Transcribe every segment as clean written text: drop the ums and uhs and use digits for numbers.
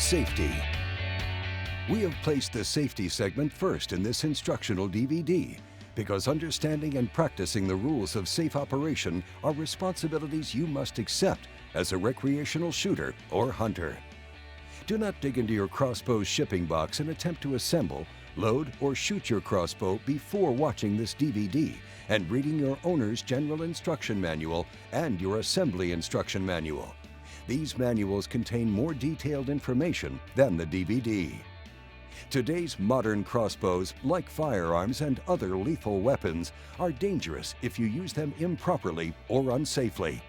Safety. We have placed the safety segment first in this instructional DVD because understanding and practicing the rules of safe operation are responsibilities you must accept as a recreational shooter or hunter. Do not dig into your crossbow's shipping box and attempt to assemble, load, or shoot your crossbow before watching this DVD and reading your owner's general instruction manual and your assembly instruction manual. These manuals contain more detailed information than the DVD. Today's modern crossbows, like firearms and other lethal weapons, are dangerous if you use them improperly or unsafely.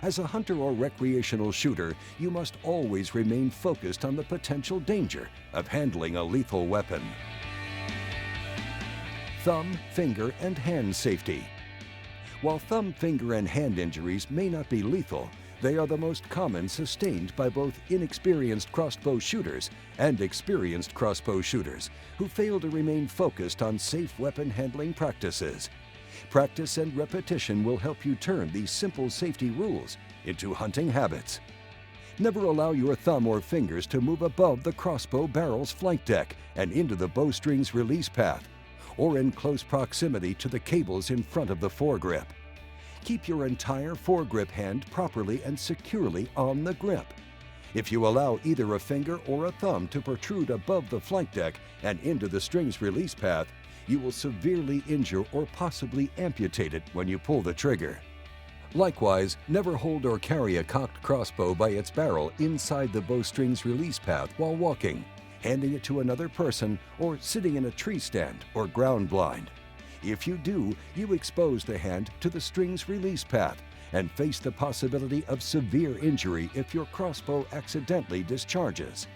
As a hunter or recreational shooter, you must always remain focused on the potential danger of handling a lethal weapon. Thumb, finger, and hand safety. While thumb, finger, and hand injuries may not be lethal, they are the most common sustained by both inexperienced crossbow shooters and experienced crossbow shooters who fail to remain focused on safe weapon handling practices. Practice and repetition will help you turn these simple safety rules into hunting habits. Never allow your thumb or fingers to move above the crossbow barrel's flight deck and into the bowstring's release path, or in close proximity to the cables in front of the foregrip. Keep your entire foregrip hand properly and securely on the grip. If you allow either a finger or a thumb to protrude above the flight deck and into the string's release path, you will severely injure or possibly amputate it when you pull the trigger. Likewise, never hold or carry a cocked crossbow by its barrel inside the bowstring's release path while walking, handing it to another person, or sitting in a tree stand or ground blind. If you do, you expose the hand to the string's release path and face the possibility of severe injury if your crossbow accidentally discharges.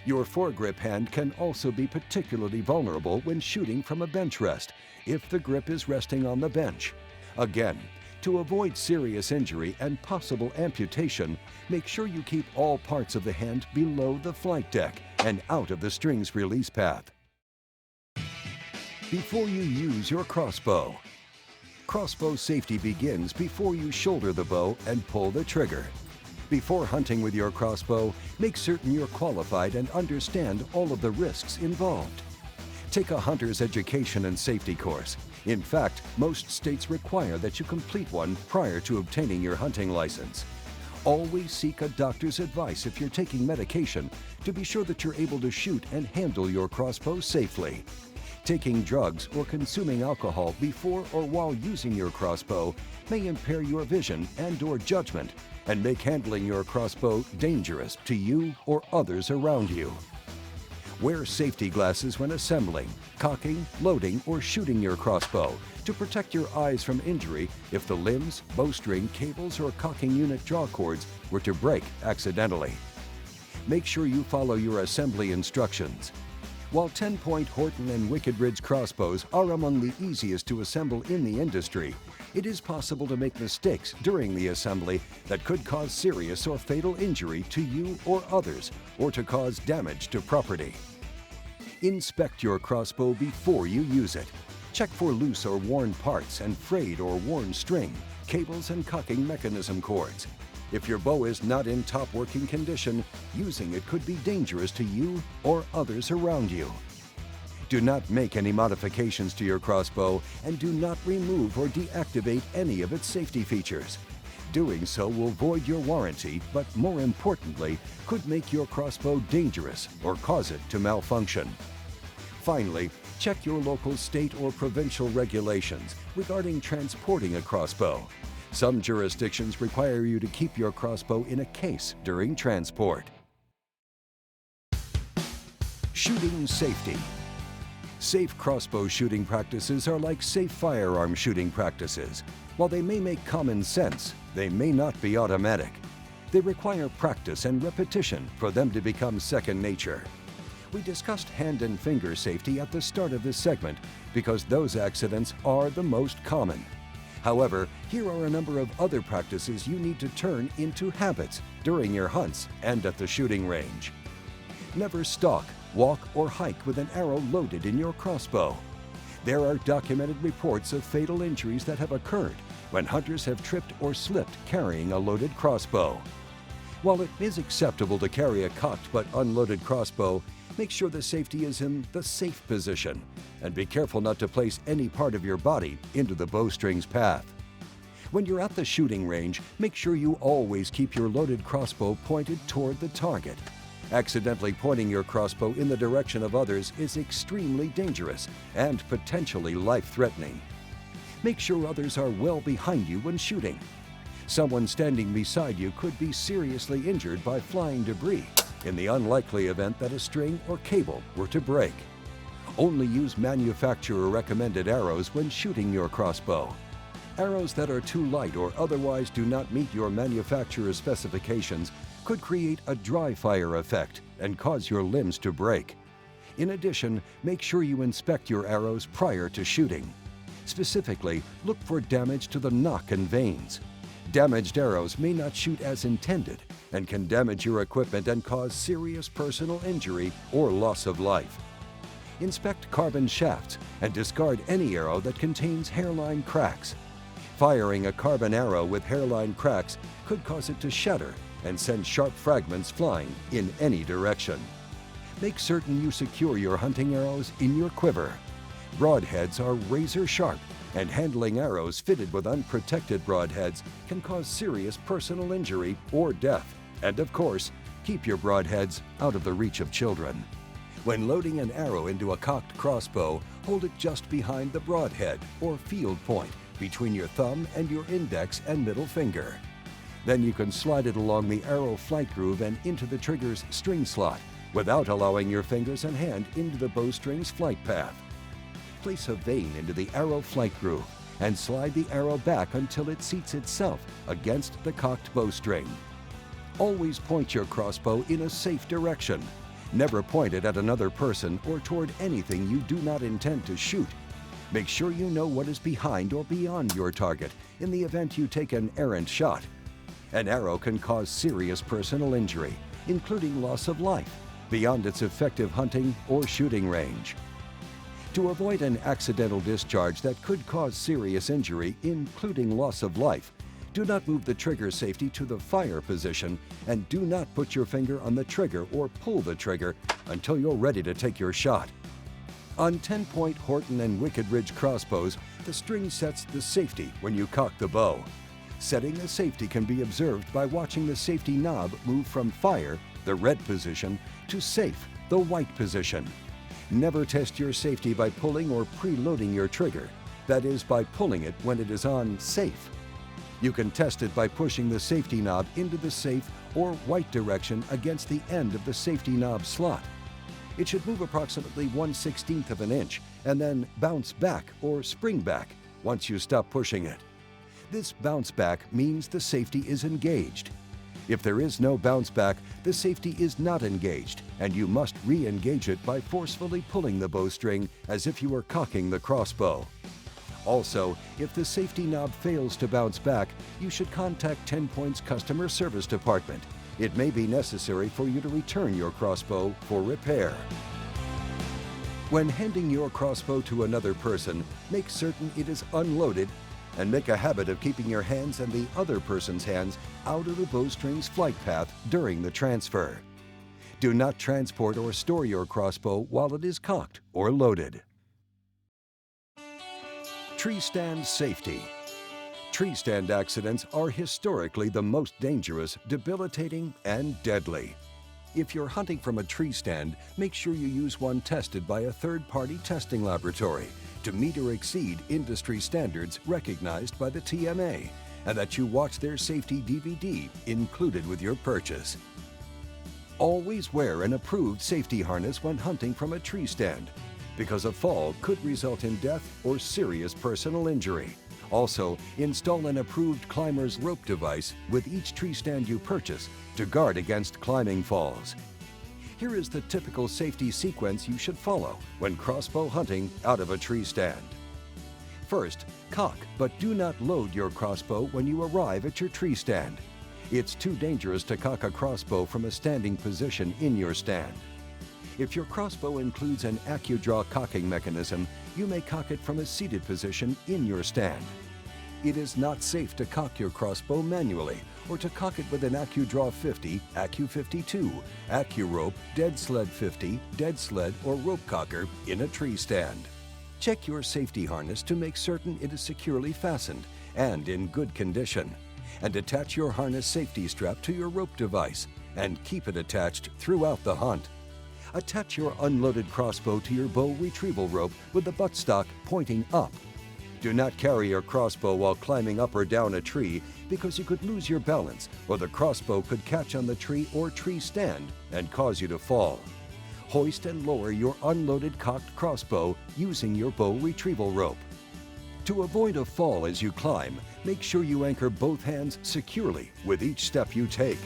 Your foregrip hand can also be particularly vulnerable when shooting from a bench rest if the grip is resting on the bench. Again, to avoid serious injury and possible amputation, make sure you keep all parts of the hand below the flight deck and out of the string's release path. Before you use your crossbow. Crossbow safety begins before you shoulder the bow and pull the trigger. Before hunting with your crossbow, make certain you're qualified and understand all of the risks involved. Take a hunter's education and safety course. In fact, most states require that you complete one prior to obtaining your hunting license. Always seek a doctor's advice if you're taking medication to be sure that you're able to shoot and handle your crossbow safely. Taking drugs or consuming alcohol before or while using your crossbow may impair your vision and/or judgment and make handling your crossbow dangerous to you or others around you. Wear safety glasses when assembling, cocking, loading, or shooting your crossbow to protect your eyes from injury if the limbs, bowstring, cables, or cocking unit draw cords were to break accidentally. Make sure you follow your assembly instructions. While TenPoint, Horton, and Wicked Ridge crossbows are among the easiest to assemble in the industry, it is possible to make mistakes during the assembly that could cause serious or fatal injury to you or others, or to cause damage to property. Inspect your crossbow before you use it. Check for loose or worn parts and frayed or worn string, cables, and cocking mechanism cords. If your bow is not in top working condition, using it could be dangerous to you or others around you. Do not make any modifications to your crossbow and do not remove or deactivate any of its safety features. Doing so will void your warranty, but more importantly, could make your crossbow dangerous or cause it to malfunction. Finally, check your local state or provincial regulations regarding transporting a crossbow. Some jurisdictions require you to keep your crossbow in a case during transport. Shooting safety. Safe crossbow shooting practices are like safe firearm shooting practices. While they may make common sense, they may not be automatic. They require practice and repetition for them to become second nature. We discussed hand and finger safety at the start of this segment because those accidents are the most common. However, here are a number of other practices you need to turn into habits during your hunts and at the shooting range. Never stalk, walk, or hike with an arrow loaded in your crossbow. There are documented reports of fatal injuries that have occurred when hunters have tripped or slipped carrying a loaded crossbow. While it is acceptable to carry a cocked but unloaded crossbow, make sure the safety is in the safe position, and be careful not to place any part of your body into the bowstring's path. When you're at the shooting range, make sure you always keep your loaded crossbow pointed toward the target. Accidentally pointing your crossbow in the direction of others is extremely dangerous and potentially life-threatening. Make sure others are well behind you when shooting. Someone standing beside you could be seriously injured by flying debris in the unlikely event that a string or cable were to break. Only use manufacturer-recommended arrows when shooting your crossbow. Arrows that are too light or otherwise do not meet your manufacturer's specifications could create a dry fire effect and cause your limbs to break. In addition, make sure you inspect your arrows prior to shooting. Specifically, look for damage to the nock and vanes. Damaged arrows may not shoot as intended and can damage your equipment and cause serious personal injury or loss of life. Inspect carbon shafts and discard any arrow that contains hairline cracks. Firing a carbon arrow with hairline cracks could cause it to shatter and send sharp fragments flying in any direction. Make certain you secure your hunting arrows in your quiver. Broadheads are razor sharp, and handling arrows fitted with unprotected broadheads can cause serious personal injury or death. And of course, keep your broadheads out of the reach of children. When loading an arrow into a cocked crossbow, hold it just behind the broadhead or field point between your thumb and your index and middle finger. Then you can slide it along the arrow flight groove and into the trigger's string slot without allowing your fingers and hand into the bowstring's flight path. Place a vane into the arrow flight groove and slide the arrow back until it seats itself against the cocked bowstring. Always point your crossbow in a safe direction. Never point it at another person or toward anything you do not intend to shoot. Make sure you know what is behind or beyond your target in the event you take an errant shot. An arrow can cause serious personal injury, including loss of life, beyond its effective hunting or shooting range. To avoid an accidental discharge that could cause serious injury, including loss of life, do not move the trigger safety to the fire position and do not put your finger on the trigger or pull the trigger until you're ready to take your shot. On TenPoint, Horton, and Wicked Ridge crossbows, the string sets the safety when you cock the bow. Setting the safety can be observed by watching the safety knob move from fire, the red position, to safe, the white position. Never test your safety by pulling or preloading your trigger, that is, by pulling it when it is on safe. You can test it by pushing the safety knob into the safe or white direction against the end of the safety knob slot. It should move approximately 1/16 of an inch and then bounce back or spring back once you stop pushing it. This bounce back means the safety is engaged. If there is no bounce back, the safety is not engaged, and you must re-engage it by forcefully pulling the bowstring as if you were cocking the crossbow. Also, if the safety knob fails to bounce back, you should contact TenPoint's customer service department. It may be necessary for you to return your crossbow for repair. When handing your crossbow to another person, make certain it is unloaded and make a habit of keeping your hands and the other person's hands out of the bowstring's flight path during the transfer. Do not transport or store your crossbow while it is cocked or loaded. Tree stand safety. Tree stand accidents are historically the most dangerous, debilitating, and deadly. If you're hunting from a tree stand, make sure you use one tested by a third-party testing laboratory to meet or exceed industry standards recognized by the TMA, and that you watch their safety DVD included with your purchase. Always wear an approved safety harness when hunting from a tree stand, because a fall could result in death or serious personal injury. Also, install an approved climber's rope device with each tree stand you purchase to guard against climbing falls. Here is the typical safety sequence you should follow when crossbow hunting out of a tree stand. First, cock, but do not load your crossbow when you arrive at your tree stand. It's too dangerous to cock a crossbow from a standing position in your stand. If your crossbow includes an AccuDraw cocking mechanism, you may cock it from a seated position in your stand. It is not safe to cock your crossbow manually or to cock it with an AccuDraw 50, Accu 52, AccuRope, Dead Sled 50, Dead Sled, or rope cocker in a tree stand. Check your safety harness to make certain it is securely fastened and in good condition. And attach your harness safety strap to your rope device and keep it attached throughout the hunt. Attach your unloaded crossbow to your bow retrieval rope with the buttstock pointing up. Do not carry your crossbow while climbing up or down a tree because you could lose your balance or the crossbow could catch on the tree or tree stand and cause you to fall. Hoist and lower your unloaded cocked crossbow using your bow retrieval rope. To avoid a fall as you climb, make sure you anchor both hands securely with each step you take.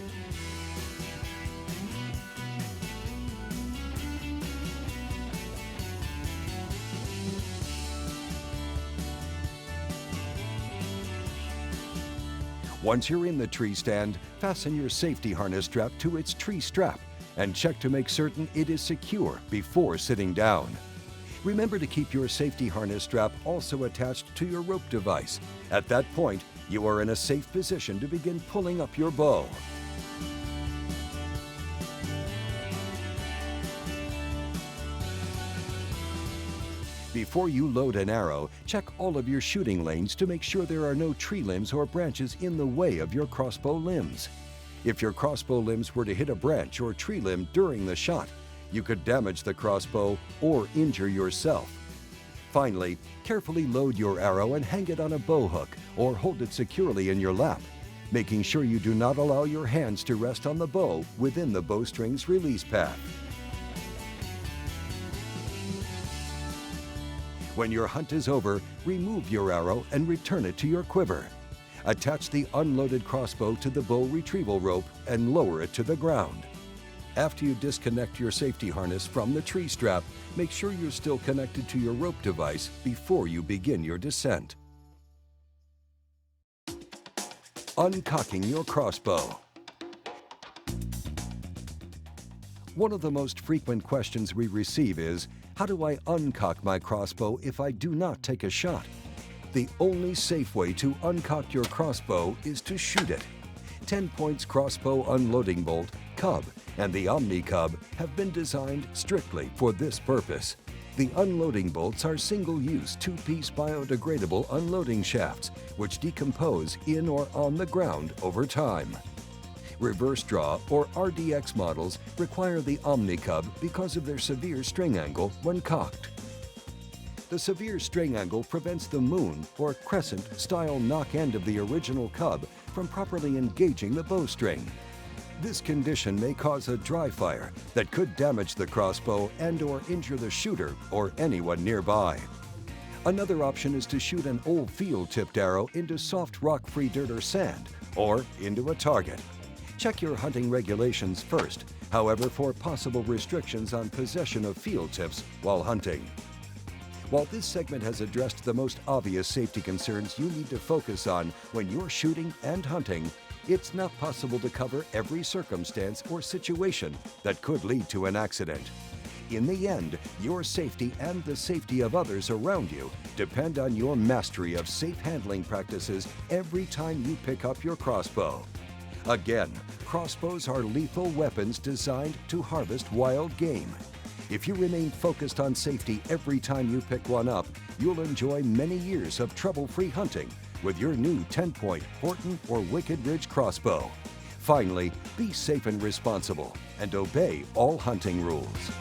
Once you're in the tree stand, fasten your safety harness strap to its tree strap and check to make certain it is secure before sitting down. Remember to keep your safety harness strap also attached to your rope device. At that point, you are in a safe position to begin pulling up your bow. Before you load an arrow, check all of your shooting lanes to make sure there are no tree limbs or branches in the way of your crossbow limbs. If your crossbow limbs were to hit a branch or tree limb during the shot, you could damage the crossbow or injure yourself. Finally, carefully load your arrow and hang it on a bow hook or hold it securely in your lap, making sure you do not allow your hands to rest on the bow within the bowstring's release path. When your hunt is over, remove your arrow and return it to your quiver. Attach the unloaded crossbow to the bow retrieval rope and lower it to the ground. After you disconnect your safety harness from the tree strap, make sure you're still connected to your rope device before you begin your descent. Uncocking your crossbow. One of the most frequent questions we receive is, how do I uncock my crossbow if I do not take a shot? The only safe way to uncock your crossbow is to shoot it. TenPoint's crossbow unloading bolt, Cub, and the Omni Cub have been designed strictly for this purpose. The unloading bolts are single-use, two-piece biodegradable unloading shafts, which decompose in or on the ground over time. Reverse draw or RDX models require the Omni Cub because of their severe string angle when cocked. The severe string angle prevents the moon or crescent style knock end of the original Cub from properly engaging the bowstring. This condition may cause a dry fire that could damage the crossbow and/or injure the shooter or anyone nearby. Another option is to shoot an old field-tipped arrow into soft rock-free dirt or sand, or into a target. Check your hunting regulations first, however, for possible restrictions on possession of field tips while hunting. While this segment has addressed the most obvious safety concerns you need to focus on when you're shooting and hunting, it's not possible to cover every circumstance or situation that could lead to an accident. In the end, your safety and the safety of others around you depend on your mastery of safe handling practices every time you pick up your crossbow. Again, crossbows are lethal weapons designed to harvest wild game. If you remain focused on safety every time you pick one up, you'll enjoy many years of trouble-free hunting with your new TenPoint, Horton, or Wicked Ridge crossbow. Finally, be safe and responsible and obey all hunting rules.